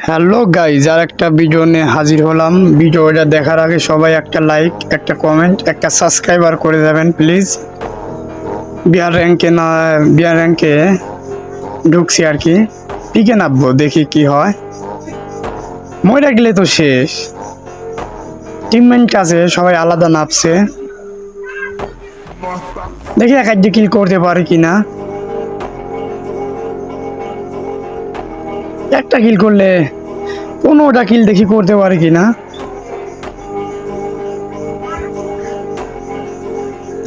Hello guys, আর একটা video নিয়ে হাজির হলাম। ভিডিওটা দেখার আগে সবাই একটা লাইক, একটা কমেন্ট, একটা সাবস্ক্রাইবার করে দেবেন প্লিজ। বিয়ার র্যাঙ্কে ঢুকছি আর কি, পিকে নামবো, দেখি কি হয়। মইরা গেলে তো শেষ। টিমমেট আছে, সবাই আলাদা নামছে, দেখি এক আধ কিল করতে পারি কিনা। একটা কিল করলে 15টা কিল দেখি করতে পারি কিনা।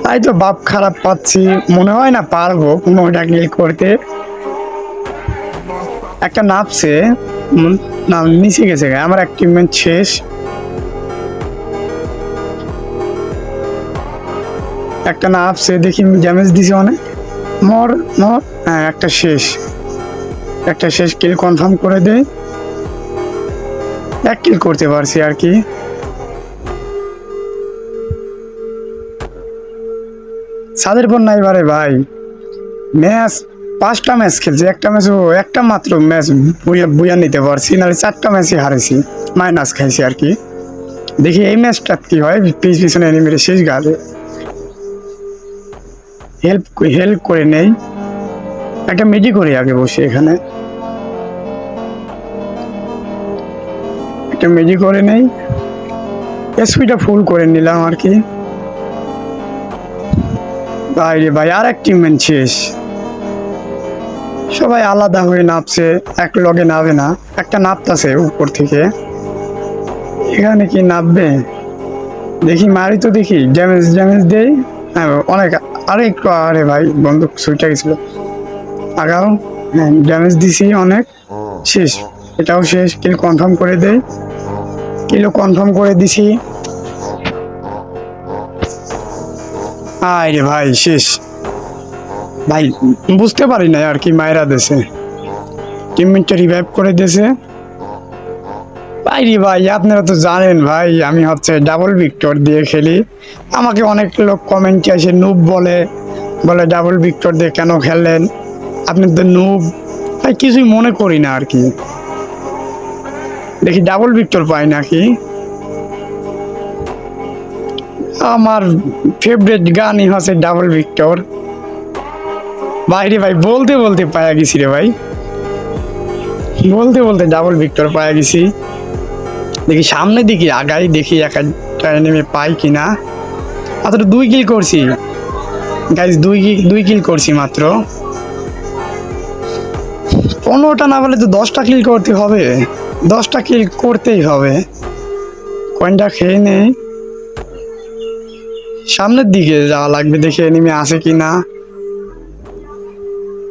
তাই তো ভাব খারাপ পাচ্ছি, মনে হয় না পারবো 15টা কিল করতে। একটা নাপছে, না নিচে গেছে, আমার এক টিমমেট শেষ। একটা নাপছে, দেখি ড্যামেজ দিছে অনেক। মর মর, হ্যাঁ একটা শেষ কিল কনফার্ম করে দেয়। এক কিল করতে পারছি আর কি। ছাদের পর নাই বারে ভাই, ম্যাচ 5টা ম্যাচ খেলছি, একটা মাত্র ম্যাচ বুয়া নিতে পারছি, নাহলে 4টা ম্যাচই হারেছি, মাইনাস খাইছি আর কি। দেখি এই ম্যাচটা কি হয়। পিছনে এনিমির শেষ গালে হেল্প করে নেই, একটা মেডি করি আগে বসে এখানে, একটা মেডি করে নেই, এসপিটা ফুল করে নিলাম আর কি। ভাই রে ভাই, আর এক টিমমেট শেষ। সবাই আলাদা হয়ে নামছে, এক লগে নামে না, একটা নামতাছে উপর থেকে। এখানে কি নামবে, দেখি মারি তো, দেখি ড্যামেজ দেই। হ্যাঁ অনেক, আরে একটু, আরে ভাই বন্দুক সুইটা গেছিল আগাও। হ্যাঁ ড্যামেজ দিছি অনেক, শেষ। এটাও শেষ, কিল কনফার্ম করে দেই, কিলও কনফার্ম করে দিছি। আরে ভাই শেষ ভাই, বুঝতে পারি না আর কি, মায়েরা দেশে টিমমেটটা রিভাইভ করে দিয়েছে। ভাই রে ভাই, আপনারা তো জানেন ভাই, আমি হচ্ছে ডাবল ভিক্টর দিয়ে খেলি। আমাকে অনেক লোক কমেন্টে এসে নুব বলে ডাবল ভিক্টর দিয়ে কেন খেললেন, আপনি তো নুব। ভাই কিছুই মনে করি না আর কি, দেখি ডাবল ভিক্টর পাই নাকি। আমার ফেভারিট গানই হচ্ছে ডাবল ভিক্টর। ভাই রে ভাই, বলতে বলতে পায়া গেছি রে ভাই, বলতে ডাবল ভিক্টর পায়া গেছি। দেখি সামনের দিকে আগাই, দেখি একটা নেমে পাই কিনা। মাত্র 2 কিল করছি গাইজ, 2 কিল করছি মাত্র। 15টা না বলে তো 10টা কিল করতে হবে, 10টা কিল করতেই হবে। কয়েনটা খেয়ে নেই, সামনের দিকে যাওয়া লাগবে, দেখে নেমে আসে কিনা।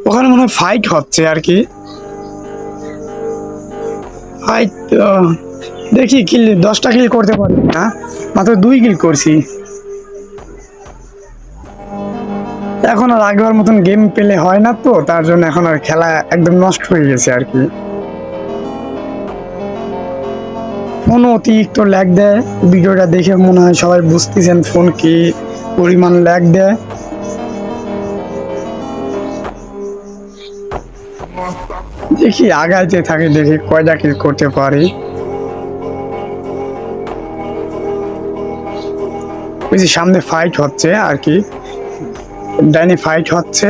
ওখানে মনে হয় ফাইট হচ্ছে আর কি, ফাইট। দেখি কিল 10টা কিল করতে পারবি না, মাত্র 2 কিল করছি। এখন আর আগের মতন গেম পেলে হয় না তো, তার জন্য এখন আর খেলা একদম নষ্ট হয়ে গেছে আর কি। ফোন অতিরিক্ত ল্যাগ দেয়, ভিডিওটা দেখে মনে হয় সবাই বুঝতেছেন ফোন কি পরিমাণ ল্যাগ দেয়। দেখি আগাইতে থাকে, দেখি কয়টা কিল করতে পারি। ওই যে সামনে ফাইট হচ্ছে আর কি, ডাইনে ফাইট হচ্ছে।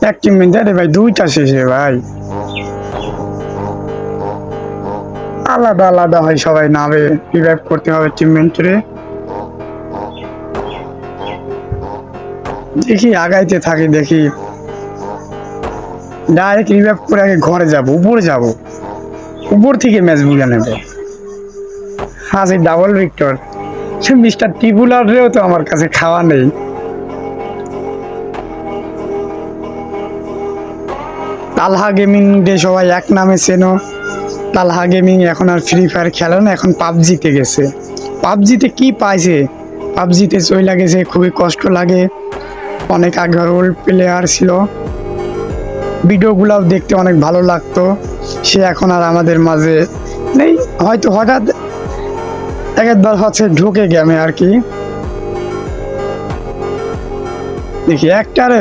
এক টিম রে ভাই, 2টা শেষে ভাই, আলাদা আলাদা হয় সবাই নামে, রিভাইভ করতে হবে টিমমেটরে। দেখি আগাইতে থাকি, দেখি ডাইরেক্ট রিভাইভ করে আগে ঘরে যাব, উপরে যাব, উপর থেকে ম্যাচ বুঝে নেব। হ্যাঁ সেই ডাবল ভিক্টর, সে মিস্টার টিপুলারেও তো আমার কাছে খাওয়া নেই। তালহা গেমিং ডে সবাই এক নামে চেনো। তালহা গেমিং এখন আর ফ্রি ফায়ার খেলে না, এখন পাবজিতে গেছে। পাবজিতে কি পাইছে, পাবজিতে চইলা গেছে, খুবই কষ্ট লাগে। অনেক আগের ওল্ড প্লেয়ার ছিল, ভিডিওগুলাও দেখতে অনেক ভালো লাগতো, সে এখন আর আমাদের মাঝে নেই। হয়তো হঠাৎ একবার হচ্ছে ঢুকে গেমে আর কি। দেখি একটারে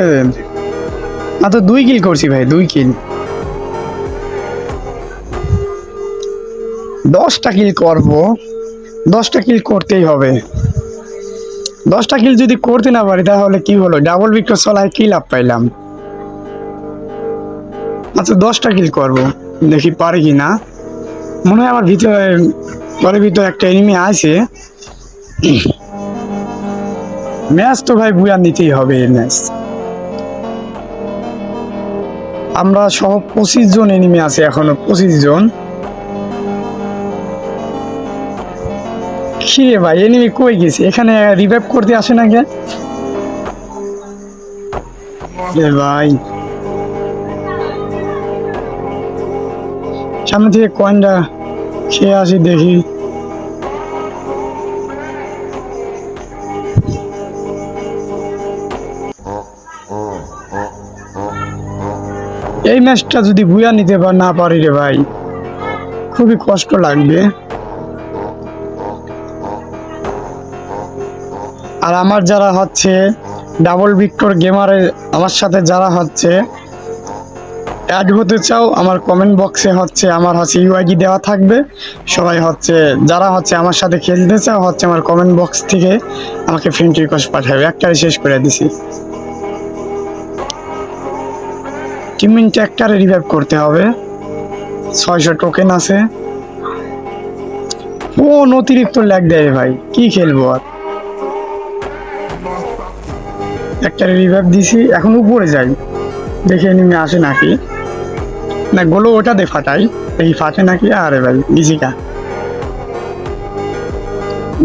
মাত্র 2 কিল করছি ভাই, 2 কিল। 10টা কিল করব, 10টা কিল করতেই হবে। 10টা কিল যদি করতে না পারি তাহলে কি হলো, ডাবল ভিক্টর চলায় কি লাভ পাইলাম। আচ্ছা 10টা কিল করব, দেখি পারি কি না। মনে হয় আমার ভিতরে ঘরের ভিতরে একটা এনিমি আছে। ম্যাচ তো ভাই বুয়া নিতেই হবে এই ম্যাচ। আমরা সহ 25 জন এনিমি আছে, এখনো 25 জন। কি রে ভাই, এনিমি কই গেছে? এখানে রিভাইভ করতে আসে না কে? এ ভাই সামনে থেকে কয়েনটা খেয়ে আসি দেখি। এই ম্যাচটা যদি বুয়া নিতে না পারি রে ভাই, খুবই কষ্ট লাগবে। আর আমার যারা হচ্ছে ডাবল ভিক্টর গেমারে আমার সাথে যারা হচ্ছে অ্যাড হতে চাও, আমার কমেন্ট বক্সে হচ্ছে আমার হচ্ছে ইউআইডি দেওয়া থাকবে। সবাই হচ্ছে যারা হচ্ছে আমার সাথে খেলতে চাও হচ্ছে আমার কমেন্ট বক্স থেকে আমাকে ফ্রেন্ড রিকোয়েস্ট পাঠাবে। একটারে শেষ করে দিছি। টিমমেটটা একটারে রিভাইভ করতে হবে। 600 টোকেন আছে। কোন অতিরিক্ত ল্যাগ দেয় ভাই, কি খেলবো আর। একটারে রিভাইভ দিছি, এখন উপরে যাই দেখে এনিমি আসে নাকি না। গোলো ওটা দিয়ে ফাটাই, দেখি ফাটে নাকি। আরে ভাই গিজিকা,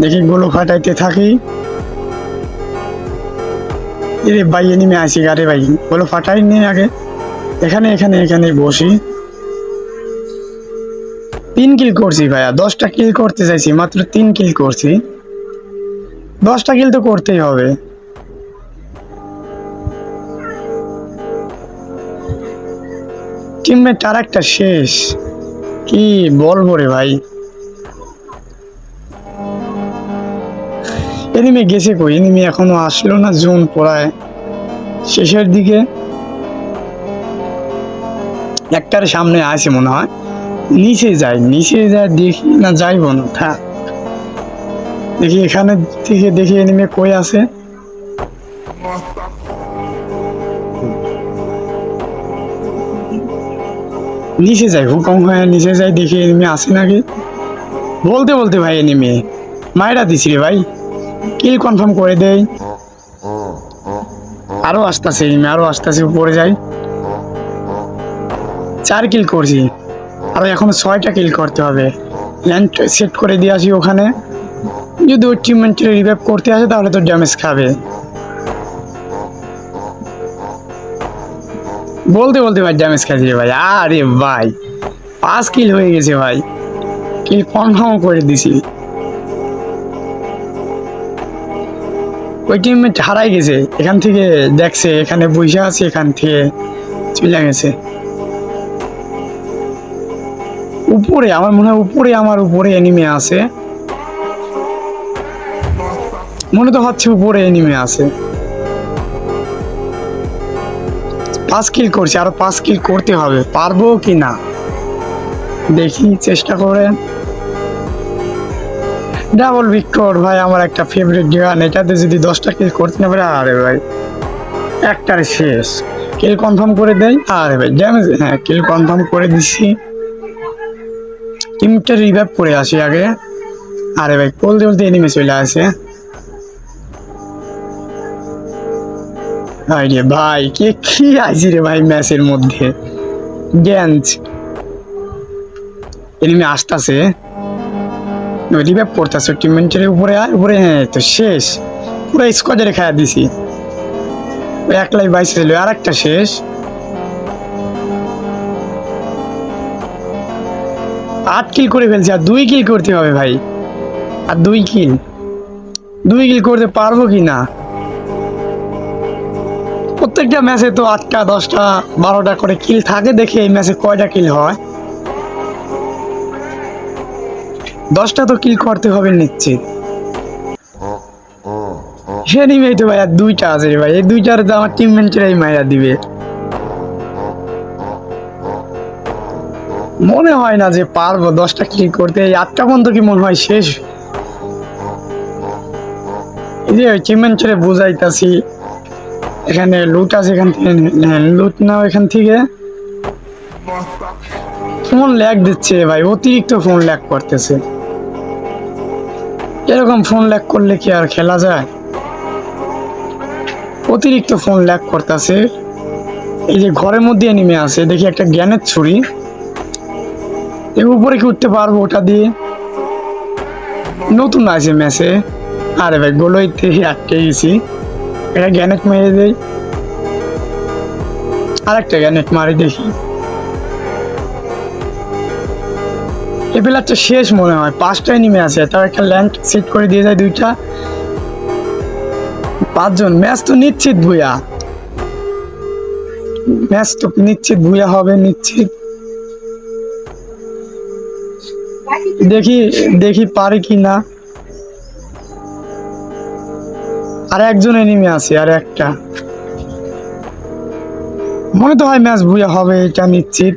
দেখি গোলো ফাটাইতে থাকি। এরে ভাই এনিমে আসি গাড়ি ভাই, গোলো ফাটাই নিয়ে আগে। এখানে এখানে এখানে বসি। 3 কিল করছি ভাইয়া, 10টা কিল করতে চাইছি, মাত্র 3 কিল করছি। 10টা কিল তো করতেই হবে। টিমমেট আর একটা শেষ, কি বলবো রে ভাই। এনিমি গেছে কই? এনিমি এখনো আসলো না, জোন পড়ায় শেষের দিকে। একটার সামনে আছে মনে হয়, নিচে যাই, নিচে যাই দেখি না, যাইব না থাক। দেখি এখানে থেকে দেখি এনিমি কই আছে। নিচে যাই, হুকম হয়ে নিচে যাই দেখি এনিমি আছে নাকি। বলতে বলতে ভাই এনিমি মাইরা দিছি রে ভাই, কিল কনফার্ম করে দেই। আরো আসতেছে এনিমি, আরো আসতেছে, উপরে যাই। 4 কিল করছি, আরো এখনো 6টা কিল করতে হবে। ল্যান্ড সেট করে দিয়ে আসি ওখানে। যদি ওই টিমমেটটা রিভাইভ করতে আসে তাহলে তো ড্যামেজ খাবে। বলতে বলতে ভাই ড্যামেজ খাইছি ভাই। আরে ভাই 5 কিল হয়ে গেছে ভাই, কিল কনফার্ম করে দিছি। ওই টিমমেট হারাই গেছে, এখান থেকে দেখছে এখানে বসে আছে, এখান থেকে চলে গেছে উপরে। আমার মনে হয় উপরে, আমার উপরে এনিমে আছে মনে তো হচ্ছে, উপরে এনিমে আছে। 5 কিল করছি, আরো 5 কিল করতে হবে, পারবো কি না দেখি চেষ্টা করে। ডাবল ভিক্টর ভাই আমার একটা ফেভারিট গান, এটাতে যদি 10টা কিল করতে না পারে, আরে ভাই একটারে শেষ। কিল কনফার্ম করে দেয়, আরে ভাই ড্যামেজ, হ্যাঁ কিল কনফার্ম করে দিছি। টিমটা রিভাইভ করে আসি আগে। আরে ভাই বলতে বলতে এনিমে চলে আসে। ভাই রে ভাই, কে কি আইছি রে ভাই ম্যাচের মধ্যে। ড্যান্স এনিমে আসতেছে, রিভাইভ করতেছে। টিমমেন্টের উপরে আয়, উপরে, হ্যাঁ তো শেষ। পুরো স্কোয়াডে রেখা দিছি। ওই একলাই বাইসে ছিল, আর একটা শেষ। 8 কিল করে ফেলছি, আর 2 কিল করতে হবে ভাই। আর 2 কিল, 2 কিল করতে পারবো কি না। প্রত্যেকটা ম্যাচে তো 8টা 10টা 12টা করে কিল থাকে, দেখে এই ম্যাচে কয়টা কিল হয়। 10টা তো কিল করতে হবে নিশ্চিত। এনিমেই তো ভাই আর 2টা আছে রে ভাই, এই 2টার তো আমার টিমমেটরাই মাইরা দিবে। মনে হয় না যে পারবো 10টা কিল করতে, এই 8টা পর্যন্ত কি মনে হয় শেষ। এই যে চিমেন্টারে বুঝাইতাছি, এখানে লুট আছে, এখান থেকে লুট নাও এখান থেকে। ফোন ল্যাগ দিচ্ছে ভাই, অতিরিক্ত ফোন ল্যাগ করতেছে। এরকম ফোন ল্যাগ করলে কি আর খেলা যায়? অতিরিক্ত ফোন ল্যাগ করতেছে। এই যে ঘরের মধ্যে নেমে আছে, দেখি একটা জ্ঞানের ছুরি, এর উপরে কি উঠতে পারবো ওটা দিয়ে? নতুন আছে ম্যাচে। আরে ভাই গোলইতে আটকে গেছি। এটা গ্যানেট মেরে দেই, আরেকটা গ্যানেট মারি দেখি। এই প্লেয়ারটা শেষ মনে হয়, 5টায় নেমে আছে, তার একটা ল্যান্ড সেট করে দিয়ে যায় 2টা। 5 জন, ম্যাচ তো নিশ্চিত ভুয়া, ম্যাচ তো নিশ্চিত ভুয়া হবে, নিশ্চিত। দেখি দেখি পারি কি না। আর একজন এনিমি আছে, আর একটা। মনে তো হয় ম্যাচ ভুয়া হবে, এটা নিশ্চিত।